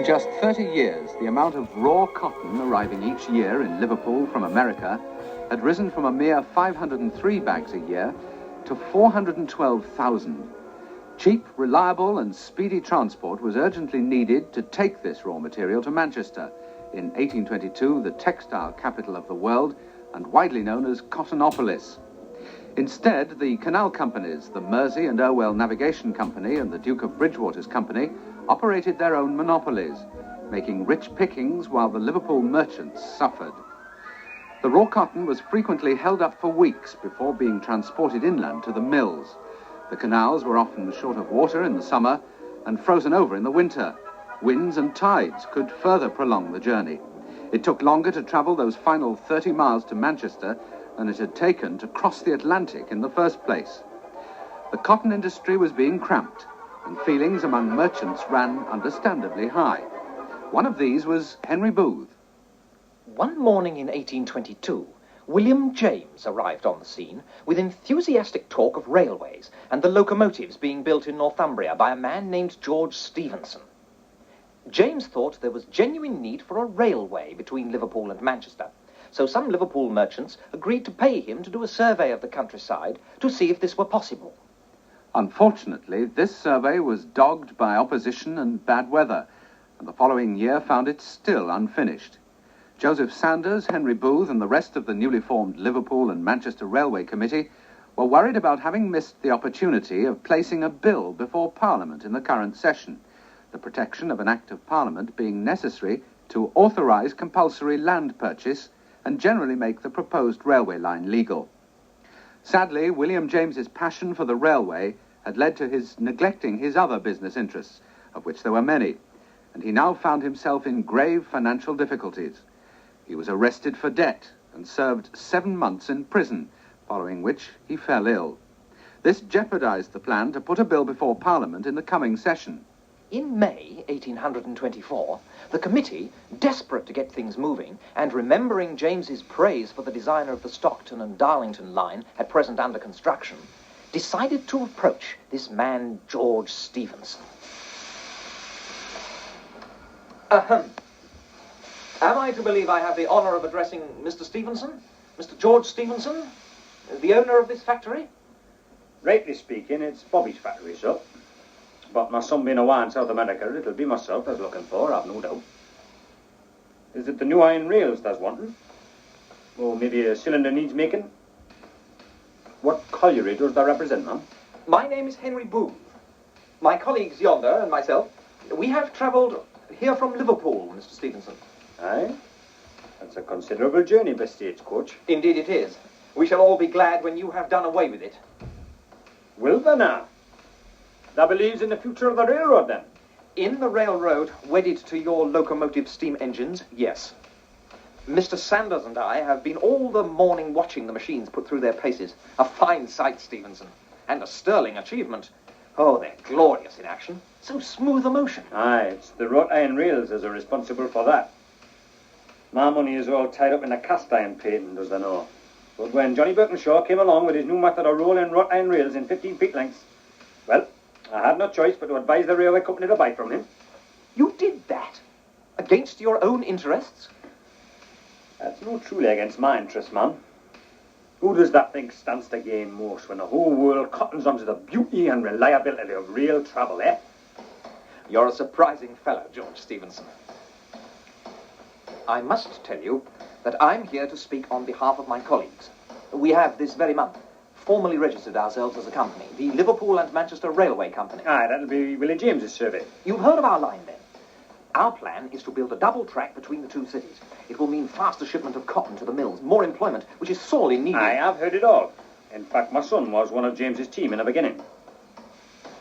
just 30 years, the amount of raw cotton arriving each year in Liverpool from America had risen from a mere 503 bags a year to 412,000. Cheap, reliable and speedy transport was urgently needed to take this raw material to Manchester, in 1822 the textile capital of the world and widely known as Cottonopolis. Instead, the canal companies, the Mersey and Irwell Navigation Company and the Duke of Bridgewater's Company, operated their own monopolies, making rich pickings while the Liverpool merchants suffered. The raw cotton was frequently held up for weeks before being transported inland to the mills. The canals were often short of water in the summer and frozen over in the winter. Winds and tides could further prolong the journey. It took longer to travel those final 30 miles to Manchester than it had taken to cross the Atlantic in the first place. The cotton industry was being cramped, and feelings among merchants ran understandably high. One of these was Henry Booth. One morning in 1822, William James arrived on the scene with enthusiastic talk of railways and the locomotives being built in Northumbria by a man named George Stephenson. James thought there was genuine need for a railway between Liverpool and Manchester, so some Liverpool merchants agreed to pay him to do a survey of the countryside to see if this were possible. Unfortunately, this survey was dogged by opposition and bad weather, and the following year found it still unfinished. Joseph Sanders, Henry Booth, and the rest of the newly formed Liverpool and Manchester Railway Committee were worried about having missed the opportunity of placing a bill before Parliament in the current session, the protection of an Act of Parliament being necessary to authorise compulsory land purchase and generally make the proposed railway line legal. Sadly, William James's passion for the railway had led to his neglecting his other business interests, of which there were many, and he now found himself in grave financial difficulties. He was arrested for debt and served 7 months in prison, following which he fell ill. This jeopardised the plan to put a bill before Parliament in the coming session. In May 1824, the committee, desperate to get things moving and remembering James's praise for the designer of the Stockton and Darlington line at present under construction, decided to approach this man George Stephenson. Ahem. Am I to believe I have the honour of addressing Mr. Stephenson? Mr. George Stephenson? The owner of this factory? Rightly speaking, it's Bobby's factory, sir. But my son being away in South America, it'll be myself that's looking for, I've no doubt. Is it the new iron rails that's wanting? Or maybe a cylinder needs making? What colliery does that represent, ma'am? My name is Henry Booth. My colleagues yonder and myself, we have travelled here from Liverpool, Mr. Stephenson. Aye? That's a considerable journey by stagecoach. Indeed it is. We shall all be glad when you have done away with it. Will they now? That believes in the future of the railroad, then? In the railroad, wedded to your locomotive steam engines, yes. Mr. Sanders and I have been all the morning watching the machines put through their paces. A fine sight, Stephenson, and a sterling achievement. Oh, they're glorious in action. So smooth a motion. Aye, it's the wrought iron rails as are responsible for that. My money is all tied up in a cast iron patent, as they know. But when Johnny Birkinshaw came along with his new method of rolling wrought iron rails in 15 feet lengths, well, I had no choice but to advise the railway company to buy from him. You did that? Against your own interests? That's not truly against my interests, ma'am. Who does that think stands to gain most when the whole world cottons onto the beauty and reliability of rail travel, eh? You're a surprising fellow, George Stephenson. I must tell you that I'm here to speak on behalf of my colleagues. We have this very month formally registered ourselves as a company, the Liverpool and Manchester Railway Company. Aye, that'll be Willie James's survey. You've heard of our line, then? Our plan is to build a double track between the two cities. It will mean faster shipment of cotton to the mills, more employment, which is sorely needed. Aye, I've heard it all. In fact, my son was one of James's team in the beginning.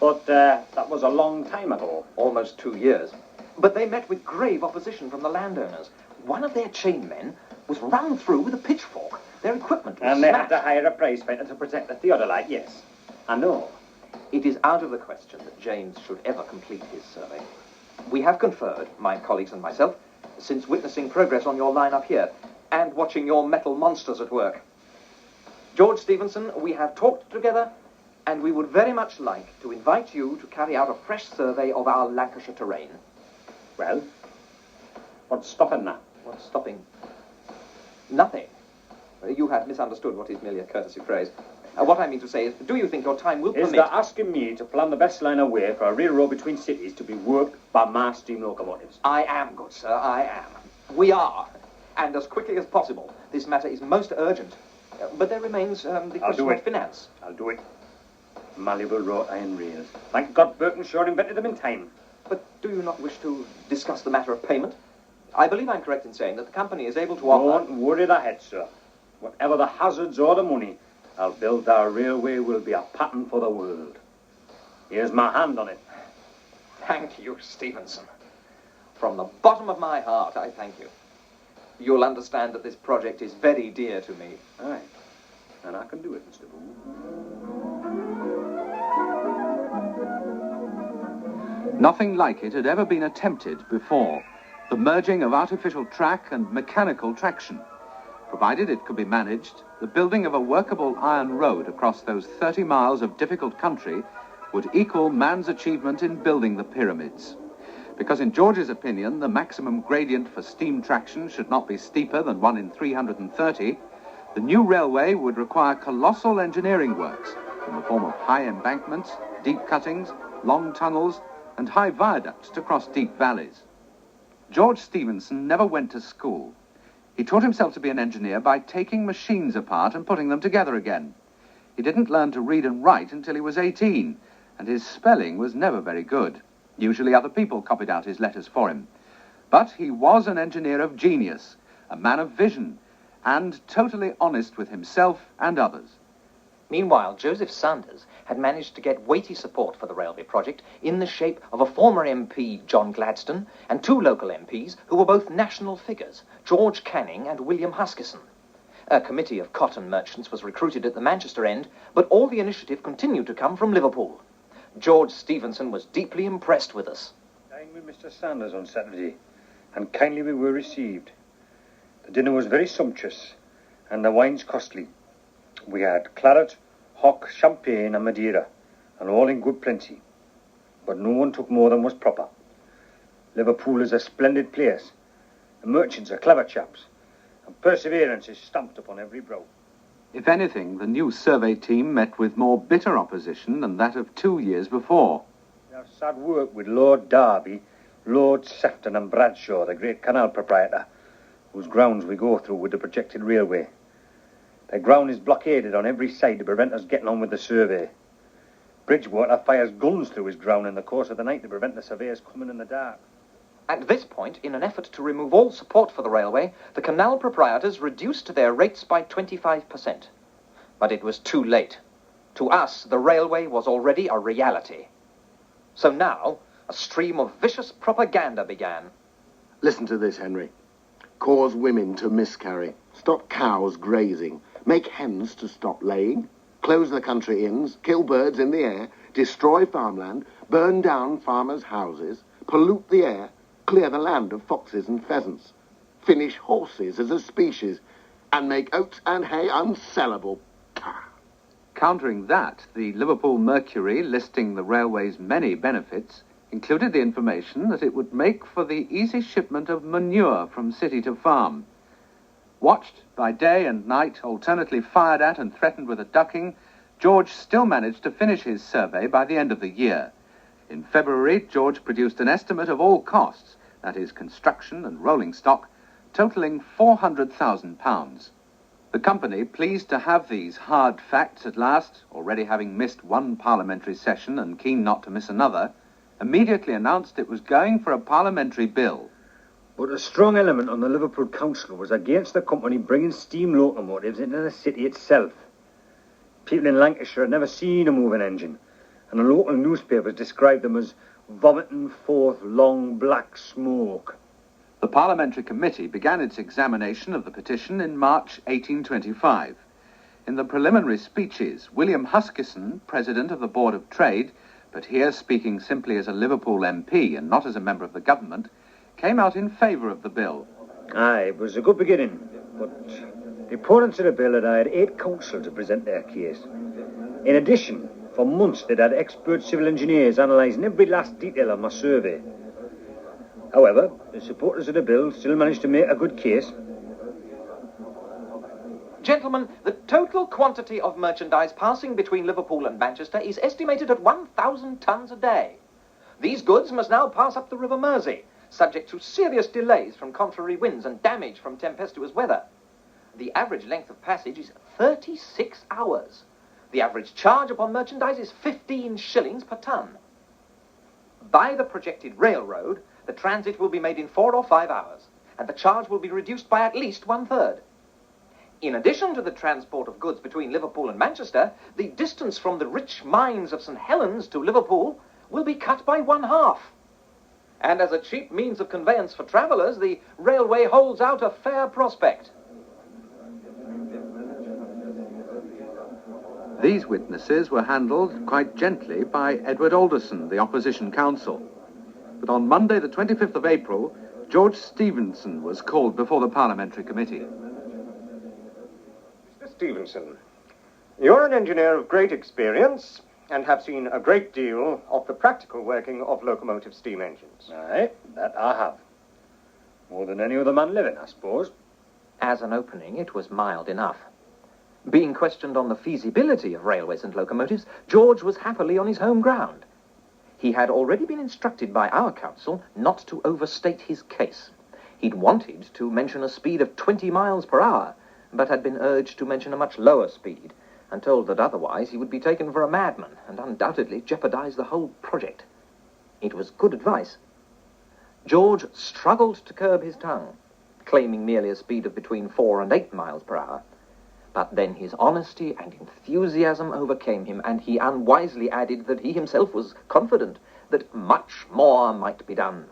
But that was a long time ago. Almost 2 years. But they met with grave opposition from the landowners. One of their chain men was run through with a pitchfork. Their equipment was And they smashed. had to hire a prize fighter to protect the theodolite, yes. I know. It is out of the question that James should ever complete his survey. We have conferred, my colleagues and myself, since witnessing progress on your line up here, and watching your metal monsters at work. George Stephenson, we have talked together, and we would very much like to invite you to carry out a fresh survey of our Lancashire terrain. Well, what's stopping that? What's stopping? Nothing. You have misunderstood what is merely a courtesy phrase. What I mean to say is, do you think your time will permit... Is that asking me to plan the best line of way for a railroad between cities to be worked by mass steam locomotives? I am, good sir, I am. We are. And as quickly as possible. This matter is most urgent. But there remains the question of finance. I'll do it. Malleable wrought iron rails. Thank God Birkinshaw invented them in time. But do you not wish to discuss the matter of payment? I believe I'm correct in saying that the company is able to offer... Don't worry the head, sir. Whatever the hazards or the money, I'll build our railway will be a pattern for the world. Here's my hand on it. Thank you, Stephenson. From the bottom of my heart, I thank you. You'll understand that this project is very dear to me. Aye. And I can do it, Mr. Boone. Nothing like it had ever been attempted before. The merging of artificial track and mechanical traction. Provided it could be managed, the building of a workable iron road across those 30 miles of difficult country would equal man's achievement in building the pyramids. Because in George's opinion, the maximum gradient for steam traction should not be steeper than 1 in 330, the new railway would require colossal engineering works in the form of high embankments, deep cuttings, long tunnels, and high viaducts to cross deep valleys. George Stephenson never went to school. He taught himself to be an engineer by taking machines apart and putting them together again. He didn't learn to read and write until he was 18, and his spelling was never very good. Usually other people copied out his letters for him. But he was an engineer of genius, a man of vision, and totally honest with himself and others. Meanwhile, Joseph Sanders had managed to get weighty support for the railway project in the shape of a former MP, John Gladstone, and 2 local MPs who were both national figures, George Canning and William Huskisson. A committee of cotton merchants was recruited at the Manchester end, but all the initiative continued to come from Liverpool. George Stephenson was deeply impressed with us. I dined with Mr. Sanders on Saturday, and kindly we were received. The dinner was very sumptuous, and the wines costly. We had claret, hock, champagne, and Madeira, and all in good plenty. But no one took more than was proper. Liverpool is a splendid place. The merchants are clever chaps, and perseverance is stamped upon every brow. If anything, the new survey team met with more bitter opposition than that of 2 years before. We have sad work with Lord Derby, Lord Sefton, and Bradshaw, the great canal proprietor, whose grounds we go through with the projected railway. Their ground is blockaded on every side to prevent us getting on with the survey. Bridgewater fires guns through his ground in the course of the night to prevent the surveyors coming in the dark. At this point, in an effort to remove all support for the railway, the canal proprietors reduced their rates by 25%. But it was too late. To us, the railway was already a reality. So now, a stream of vicious propaganda began. Listen to this, Henry. Cause women to miscarry. Stop cows grazing. Make hens to stop laying. Close the country inns. Kill birds in the air. Destroy farmland. Burn down farmers' houses. Pollute the air. Clear the land of foxes and pheasants. Finish horses as a species. And make oats and hay unsellable. Countering that, the Liverpool Mercury, listing the railway's many benefits, included the information that it would make for the easy shipment of manure from city to farm. Watched by day and night, alternately fired at and threatened with a ducking, George still managed to finish his survey by the end of the year. In February, George produced an estimate of all costs, that is, construction and rolling stock, totalling £400,000. The company, pleased to have these hard facts at last, already having missed one parliamentary session and keen not to miss another, immediately announced it was going for a parliamentary bill. But a strong element on the Liverpool Council was against the company bringing steam locomotives into the city itself. People in Lancashire had never seen a moving engine, and the local newspapers described them as vomiting forth long black smoke. The parliamentary committee began its examination of the petition in March 1825. In the preliminary speeches, William Huskisson, president of the Board of Trade, but here speaking simply as a Liverpool MP and not as a member of the government, came out in favour of the bill. Aye, it was a good beginning, but the opponents of the bill had hired 8 counsel to present their case. In addition, for months they'd had expert civil engineers analysing every last detail of my survey. However, the supporters of the bill still managed to make a good case. Gentlemen, the total quantity of merchandise passing between Liverpool and Manchester is estimated at 1,000 tons a day. These goods must now pass up the River Mersey, subject to serious delays from contrary winds and damage from tempestuous weather. The average length of passage is 36 hours. The average charge upon merchandise is 15 shillings per ton. By the projected railroad, the transit will be made in 4 or 5 hours, and the charge will be reduced by at least 1/3. In addition to the transport of goods between Liverpool and Manchester, the distance from the rich mines of St. Helens to Liverpool will be cut by 1/2. And as a cheap means of conveyance for travellers, the railway holds out a fair prospect. These witnesses were handled quite gently by Edward Alderson, the opposition counsel. But on Monday, the 25th of April, George Stephenson was called before the parliamentary committee. Mr. Stephenson, you're an engineer of great experience and have seen a great deal of the practical working of locomotive steam engines. Aye, that I have. More than any other man living, I suppose. As an opening, it was mild enough. Being questioned on the feasibility of railways and locomotives, George was happily on his home ground. He had already been instructed by our counsel not to overstate his case. He'd wanted to mention a speed of 20 miles per hour, but had been urged to mention a much lower speed, and told that otherwise he would be taken for a madman and undoubtedly jeopardize the whole project. It was good advice. George struggled to curb his tongue, claiming merely a speed of between 4 and 8 miles per hour. But then his honesty and enthusiasm overcame him, and he unwisely added that he himself was confident that much more might be done.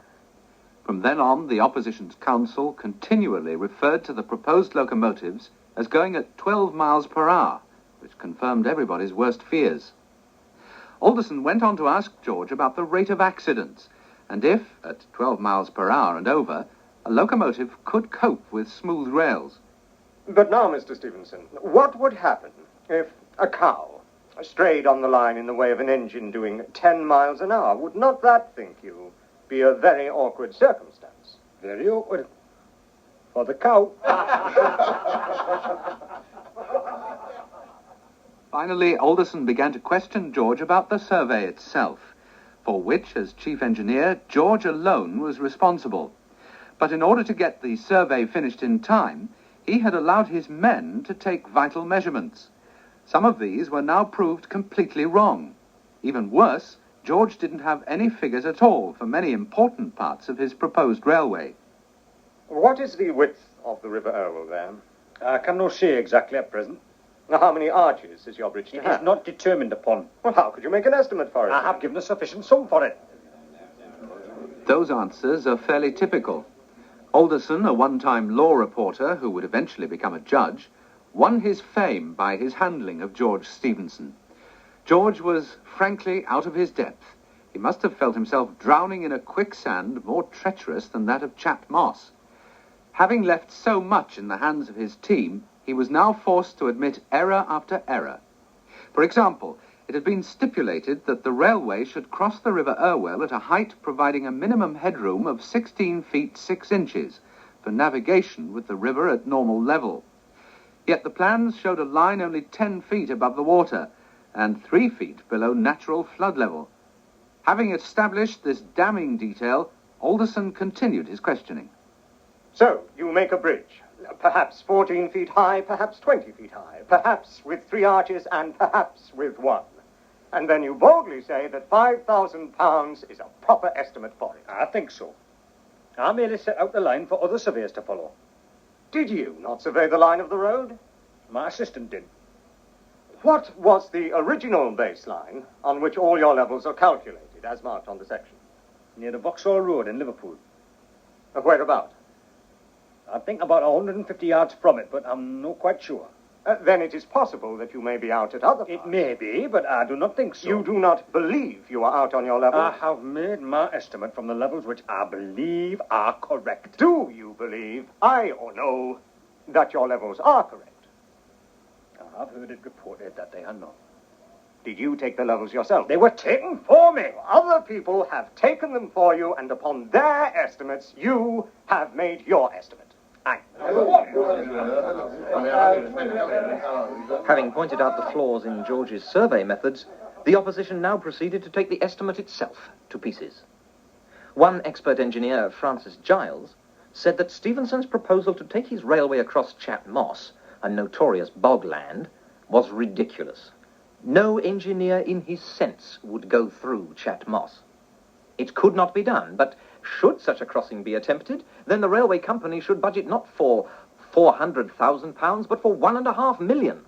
From then on, the opposition's counsel continually referred to the proposed locomotives as going at 12 miles per hour, which confirmed everybody's worst fears. Alderson went on to ask George about the rate of accidents, and if, at 12 miles per hour and over, a locomotive could cope with smooth rails. But now, Mr. Stephenson, what would happen if a cow strayed on the line in the way of an engine doing 10 miles an hour? Would not that, think you, be a very awkward circumstance? Very awkward. For the cow. Finally, Alderson began to question George about the survey itself, for which, as chief engineer, George alone was responsible. But in order to get the survey finished in time, he had allowed his men to take vital measurements. Some of these were now proved completely wrong. Even worse, George didn't have any figures at all for many important parts of his proposed railway. What is the width of the River Irwell there? I cannot say exactly at present. Now, how many arches is your bridge to It have? is not determined upon. Well, how could you make an estimate for it? I have given a sufficient sum for it. Those answers are fairly typical. Alderson, a one-time law reporter who would eventually become a judge, won his fame by his handling of George Stephenson. George was frankly out of his depth. He must have felt himself drowning in a quicksand more treacherous than that of Chat Moss. Having left so much in the hands of his team, he was now forced to admit error after error. For example, it had been stipulated that the railway should cross the River Irwell at a height providing a minimum headroom of 16 feet 6 inches for navigation with the river at normal level. Yet the plans showed a line only 10 feet above the water and 3 feet below natural flood level. Having established this damning detail, Alderson continued his questioning. So, you make a bridge, perhaps 14 feet high, perhaps 20 feet high, perhaps with 3 arches, and perhaps with 1. And then you boldly say that £5,000 is a proper estimate for it. I think so. I merely set out the line for other surveyors to follow. Did you not survey the line of the road? My assistant did. What was the original baseline on which all your levels are calculated, as marked on the section? Near the Vauxhall Road in Liverpool. Whereabout? I think about 150 yards from it, but I'm not quite sure. Then it is possible that you may be out at other parts. It may be, but I do not think so. You do not believe you are out on your level? I have made my estimate from the levels which I believe are correct. Do you believe, aye or no, that your levels are correct? I have heard it reported that they are not. Did you take the levels yourself? They were taken for me. Other people have taken them for you, and upon their estimates, you have made your estimate. Aye. Having pointed out the flaws in George's survey methods, the opposition now proceeded to take the estimate itself to pieces. One expert engineer, Francis Giles, said that Stephenson's proposal to take his railway across Chat Moss, a notorious bogland, was ridiculous. No engineer in his sense would go through Chat Moss. It could not be done, but should such a crossing be attempted, then the railway company should budget not for £400,000, but for £1.5 million.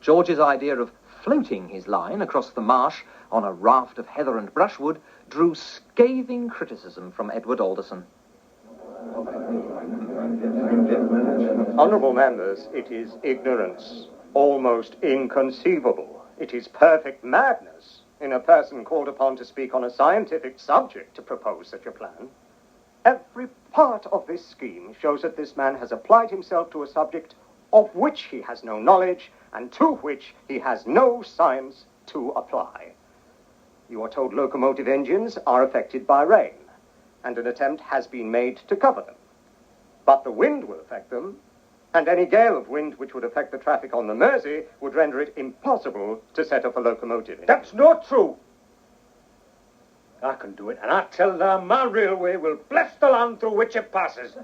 George's idea of floating his line across the marsh on a raft of heather and brushwood drew scathing criticism from Edward Alderson. Honourable members, it is ignorance, almost inconceivable. It is perfect madness in a person called upon to speak on a scientific subject to propose such a plan. Every part of this scheme shows that this man has applied himself to a subject of which he has no knowledge and to which he has no science to apply. You are told locomotive engines are affected by rain, and an attempt has been made to cover them. But the wind will affect them, and any gale of wind which would affect the traffic on the Mersey would render it impossible to set up a locomotive. That's not true. I can do it, and I tell them my railway will bless the land through which it passes.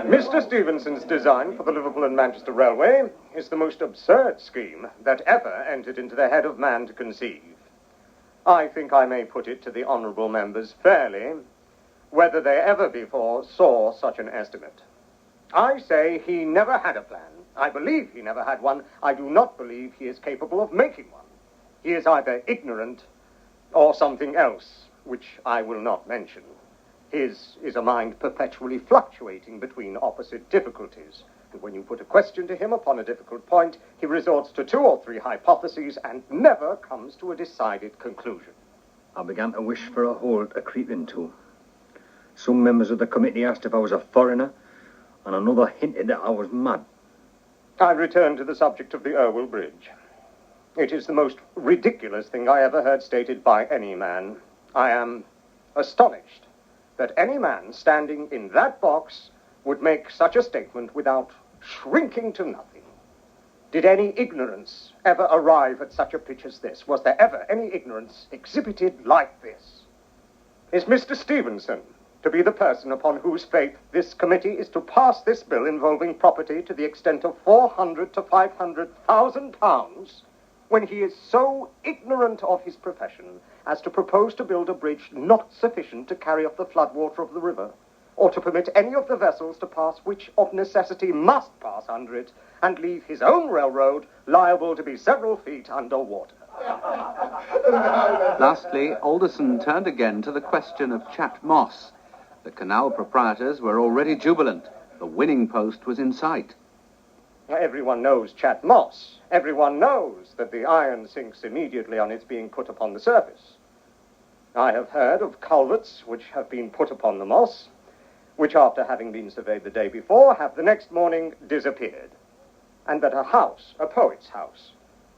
Mr. Stephenson's design for the Liverpool and Manchester Railway is the most absurd scheme that ever entered into the head of man to conceive. I think I may put it to the honourable members fairly, whether they ever before saw such an estimate. I say he never had a plan. I believe he never had one. I do not believe he is capable of making one. He is either ignorant or something else, which I will not mention. His is a mind perpetually fluctuating between opposite difficulties. And when you put a question to him upon a difficult point, he resorts to 2 or 3 hypotheses and never comes to a decided conclusion. I began to wish for a hole to creep into. Some members of the committee asked if I was a foreigner, and another hinted that I was mad. I return to the subject of the Irwell Bridge. It is the most ridiculous thing I ever heard stated by any man. I am astonished that any man standing in that box would make such a statement without shrinking to nothing. Did any ignorance ever arrive at such a pitch as this? Was there ever any ignorance exhibited like this? Is Mr. Stephenson to be the person upon whose faith this committee is to pass this bill involving property to the extent of £400,000 to £500,000, when he is so ignorant of his profession as to propose to build a bridge not sufficient to carry off the floodwater of the river, or to permit any of the vessels to pass which of necessity must pass under it, and leave his own railroad liable to be several feet under water? Lastly, Alderson turned again to the question of Chat Moss. The canal proprietors were already jubilant. The winning post was in sight. Everyone knows Chat Moss. Everyone knows that the iron sinks immediately on its being put upon the surface. I have heard of culverts which have been put upon the moss, which after having been surveyed the day before, have the next morning disappeared. And that a house, a poet's house,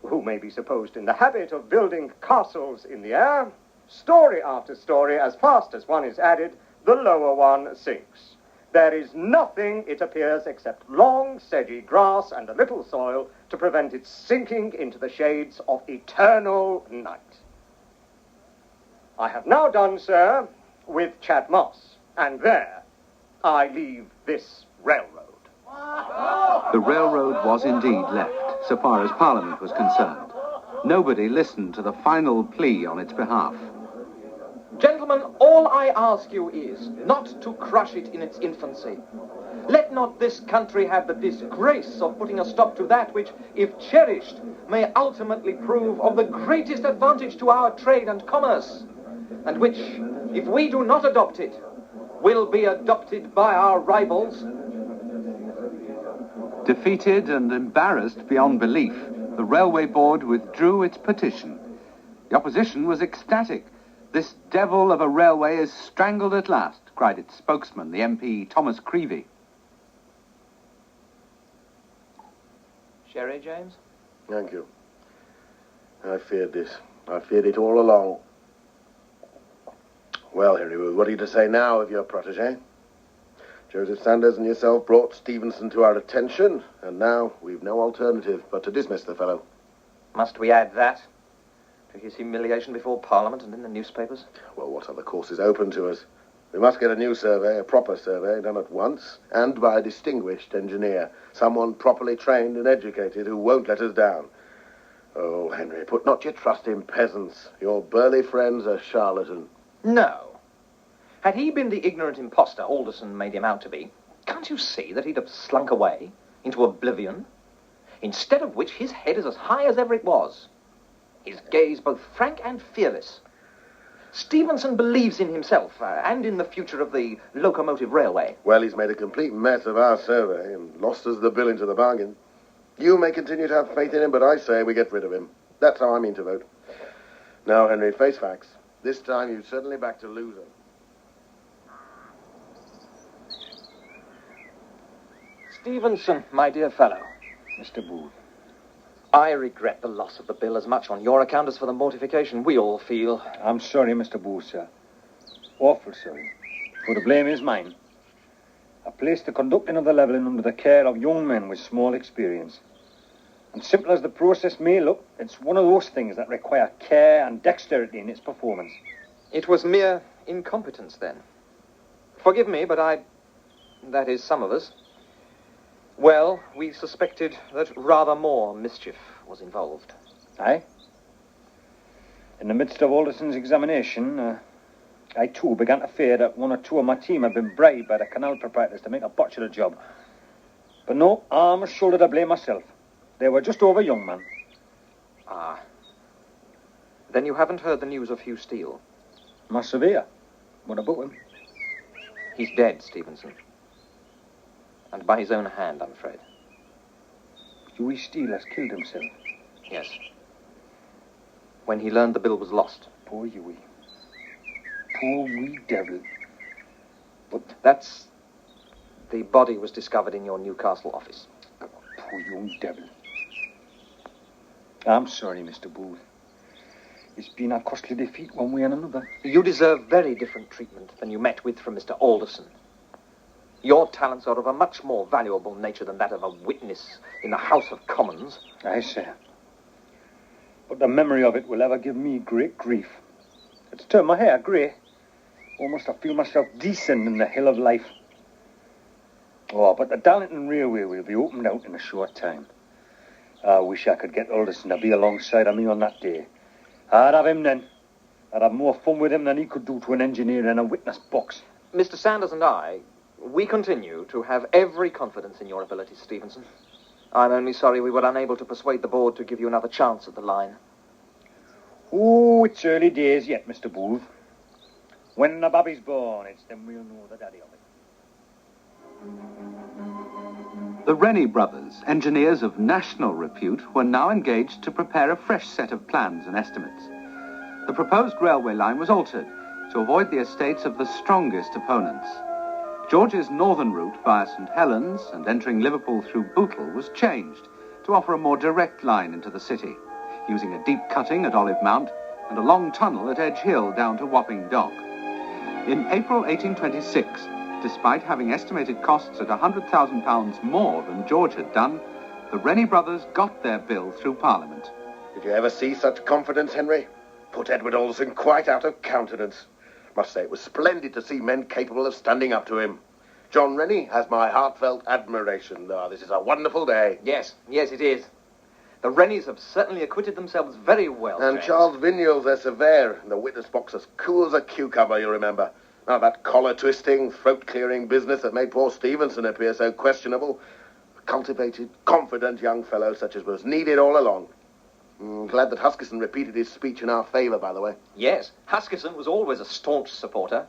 who may be supposed in the habit of building castles in the air, story after story, as fast as one is added, the lower one sinks. There is nothing, it appears, except long, sedgy grass and a little soil to prevent its sinking into the shades of eternal night. I have now done, sir, with Chat Moss, and there I leave this railroad. The railroad was indeed left, so far as Parliament was concerned. Nobody listened to the final plea on its behalf. Gentlemen, all I ask you is not to crush it in its infancy. Let not this country have the disgrace of putting a stop to that which, if cherished, may ultimately prove of the greatest advantage to our trade and commerce, and which, if we do not adopt it, will be adopted by our rivals. Defeated and embarrassed beyond belief, the Railway Board withdrew its petition. The opposition was ecstatic. "This devil of a railway is strangled at last," cried its spokesman, the MP Thomas Creevy. Sherry, James? Thank you. I feared this. I feared it all along. Well, Henry, what are you to say now of your protégé? Joseph Sanders and yourself brought Stephenson to our attention, and now we've no alternative but to dismiss the fellow. Must we add that to his humiliation before Parliament and in the newspapers? Well, what other course is open to us? We must get a new survey, a proper survey, done at once, and by a distinguished engineer, someone properly trained and educated who won't let us down. Oh, Henry, put not your trust in peasants. Your burly friend's a charlatan. No. Had he been the ignorant impostor Alderson made him out to be, can't you see that he'd have slunk away into oblivion? Instead of which, his head is as high as ever it was. His gaze both frank and fearless. Stephenson believes in himself and in the future of the locomotive railway. Well, he's made a complete mess of our survey and lost us the bill into the bargain. You may continue to have faith in him, but I say we get rid of him. That's how I mean to vote. Now, Henry, face facts. This time you certainly backed a loser. Stephenson, my dear fellow. Mr. Booth. I regret the loss of the bill as much on your account as for the mortification we all feel. I'm sorry, Mr. Booth, sir. Awful sorry. For the blame is mine. I placed the conducting of the levelling under the care of young men with small experience. And simple as the process may look, it's one of those things that require care and dexterity in its performance. It was mere incompetence, then. Forgive me, but that is, some of us. Well, we suspected that rather more mischief was involved. Aye? In the midst of Alderson's examination, I too began to fear that one or two of my team had been bribed by the canal proprietors to make a botch of the job. But no, I must shoulder the blame myself. They were just over young man. Ah. Then you haven't heard the news of Hugh Steele? My surveyor. What about him? He's dead, Stephenson. And by his own hand, I'm afraid. Hughie Steele has killed himself. Yes. When he learned the bill was lost. Poor Hughie. Poor wee devil. But that's... The body was discovered in your Newcastle office. Poor young devil. I'm sorry, Mr. Booth. It's been a costly defeat one way and another. You deserve very different treatment than you met with from Mr. Alderson. Your talents are of a much more valuable nature than that of a witness in the House of Commons. Aye, sir. But the memory of it will ever give me great grief. It's turned my hair grey. Almost I feel myself descending the hill of life. Oh, but the Darlington Railway will be opened out in a short time. I wish I could get Alderson to be alongside of me on that day. I'd have him then. I'd have more fun with him than he could do to an engineer in a witness box. Mr. Sanders and we continue to have every confidence in your abilities, Stephenson. I'm only sorry we were unable to persuade the board to give you another chance at the line. Oh, it's early days yet, Mr. Booth. When the baby's born, it's then we'll know the daddy of it. The Rennie brothers, engineers of national repute, were now engaged to prepare a fresh set of plans and estimates. The proposed railway line was altered to avoid the estates of the strongest opponents. George's northern route via St. Helens and entering Liverpool through Bootle was changed to offer a more direct line into the city, using a deep cutting at Olive Mount and a long tunnel at Edge Hill down to Wapping Dock. In April 1826, despite having estimated costs at £100,000 more than George had done, the Rennie brothers got their bill through Parliament. Did you ever see such confidence, Henry? Put Edward Alderson quite out of countenance. Must say it was splendid to see men capable of standing up to him. John Rennie has my heartfelt admiration. Oh, this is a wonderful day. Yes, it is. The Rennies have certainly acquitted themselves very well, And James. Charles Vigneault's their surveyor, and the witness box as cool as a cucumber, you remember. Now, that collar-twisting, throat-clearing business that made poor Stephenson appear so questionable. A cultivated, confident young fellow such as was needed all along. Glad that Huskisson repeated his speech in our favour, by the way. Yes, Huskisson was always a staunch supporter.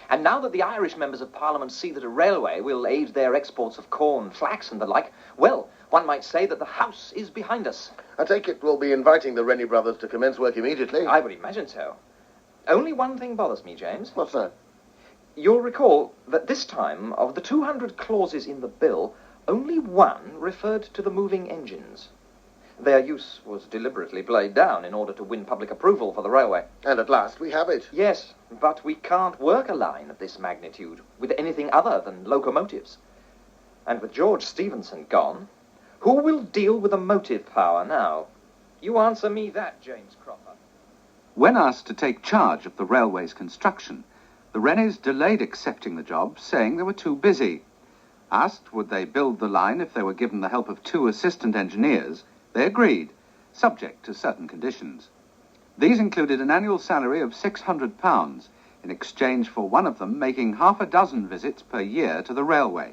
And now that the Irish members of Parliament see that a railway will aid their exports of corn, flax and the like, well, one might say that the House is behind us. I take it we'll be inviting the Rennie brothers to commence work immediately. I would imagine so. Only one thing bothers me, James. What's that? You'll recall that this time, of the 200 clauses in the bill, only one referred to the moving engines. Their use was deliberately played down in order to win public approval for the railway. And at last we have it. Yes, but we can't work a line of this magnitude with anything other than locomotives. And with George Stephenson gone, who will deal with the motive power now? You answer me that, James Cropper. When asked to take charge of the railway's construction, the Rennies delayed accepting the job, saying they were too busy. Asked would they build the line if they were given the help of 2 assistant engineers, they agreed, subject to certain conditions. These included an annual salary of £600 in exchange for one of them making half a dozen visits per year to the railway,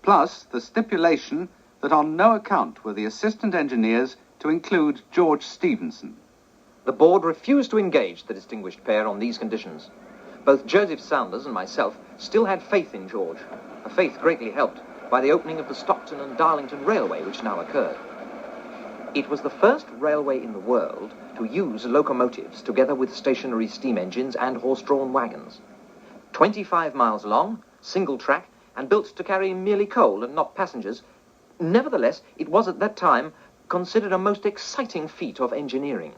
plus the stipulation that on no account were the assistant engineers to include George Stephenson. The board refused to engage the distinguished pair on these conditions. Both Joseph Saunders and myself still had faith in George, a faith greatly helped by the opening of the Stockton and Darlington Railway, which now occurred. It was the first railway in the world to use locomotives together with stationary steam engines and horse-drawn wagons. 25 miles long, single track, and built to carry merely coal and not passengers. Nevertheless, it was at that time considered a most exciting feat of engineering.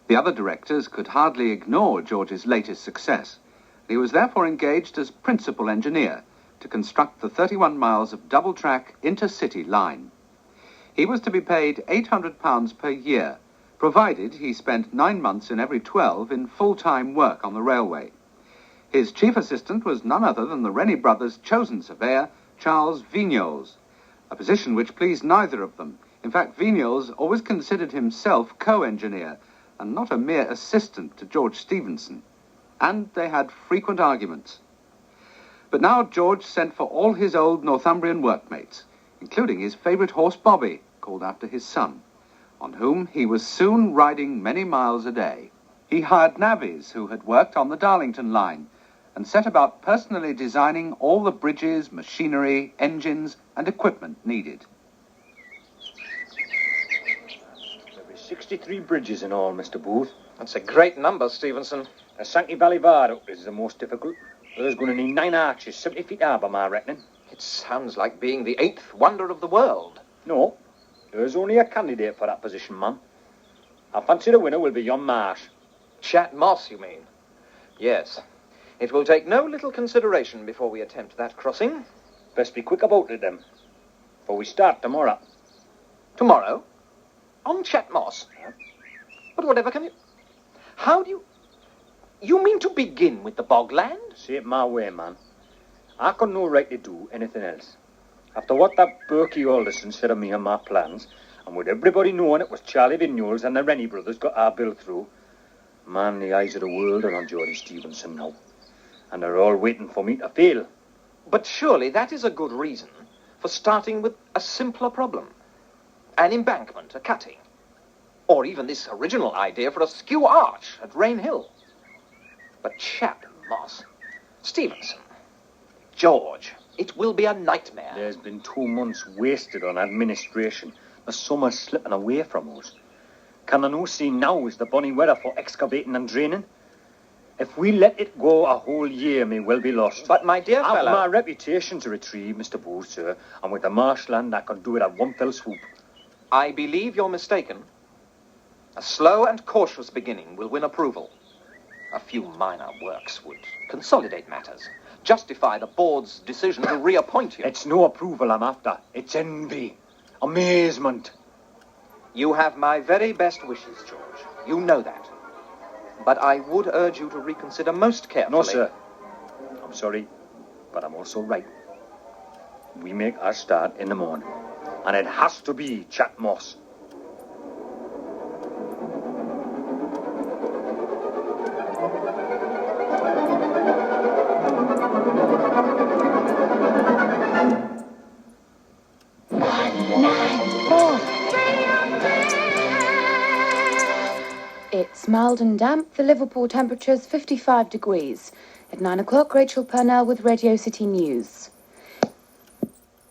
The other directors could hardly ignore George's latest success. He was therefore engaged as principal engineer to construct the 31 miles of double-track intercity line. He was to be paid £800 per year, provided he spent 9 months in every 12 in full-time work on the railway. His chief assistant was none other than the Rennie brothers' chosen surveyor, Charles Vignoles, a position which pleased neither of them. In fact, Vignoles always considered himself co-engineer and not a mere assistant to George Stephenson, and they had frequent arguments. But now George sent for all his old Northumbrian workmates, including his favourite horse Bobby, called after his son, on whom he was soon riding many miles a day. He hired navvies who had worked on the Darlington line and set about personally designing all the bridges, machinery, engines and equipment needed. There were 63 bridges in all, Mr. Booth. That's a great number, Stephenson. The Sankey Valley Viaduct is the most difficult. There's going to need 9 arches, 70 feet high by my reckoning. It sounds like being the 8th wonder of the world. No, there's only a candidate for that position, man. I fancy the winner will be John Marsh. Chat Moss, you mean? Yes. It will take no little consideration before we attempt that crossing. Best be quick about it, then, for we start tomorrow. Tomorrow? On Chat Moss? Yeah. But whatever can you... How do you... You mean to begin with the bogland? Say it my way, man. I got no right to do anything else. After what that Berkey Alderson said of me and my plans, and with everybody knowing it was Charlie Vignoles and the Rennie brothers got our bill through, man, the eyes of the world are on George Stephenson now. And they're all waiting for me to fail. But surely that is a good reason for starting with a simpler problem. An embankment, a cutting. Or even this original idea for a skew arch at Rain Hill. But chap Moss, Stephenson, George, it will be a nightmare. There's been 2 months wasted on administration. The summer's slipping away from us. Can I no see now is the bonny weather for excavating and draining? If we let it go a whole year, may well be lost. But my dear I've fellow... my reputation to retrieve, Mr. Booth, sir, and with the marshland I can do it at one fell swoop. I believe you're mistaken. A slow and cautious beginning will win approval. A few minor works would consolidate matters, justify the board's decision to reappoint you. It's no approval I'm after. It's envy, amazement. You have my very best wishes, George. You know that. But I would urge you to reconsider most carefully. No, sir. I'm sorry, but I'm also right. We make our start in the morning, and it has to be Chat Moss. It's mild and damp. The Liverpool temperature's 55 degrees. At 9 o'clock, Rachel Purnell with Radio City News.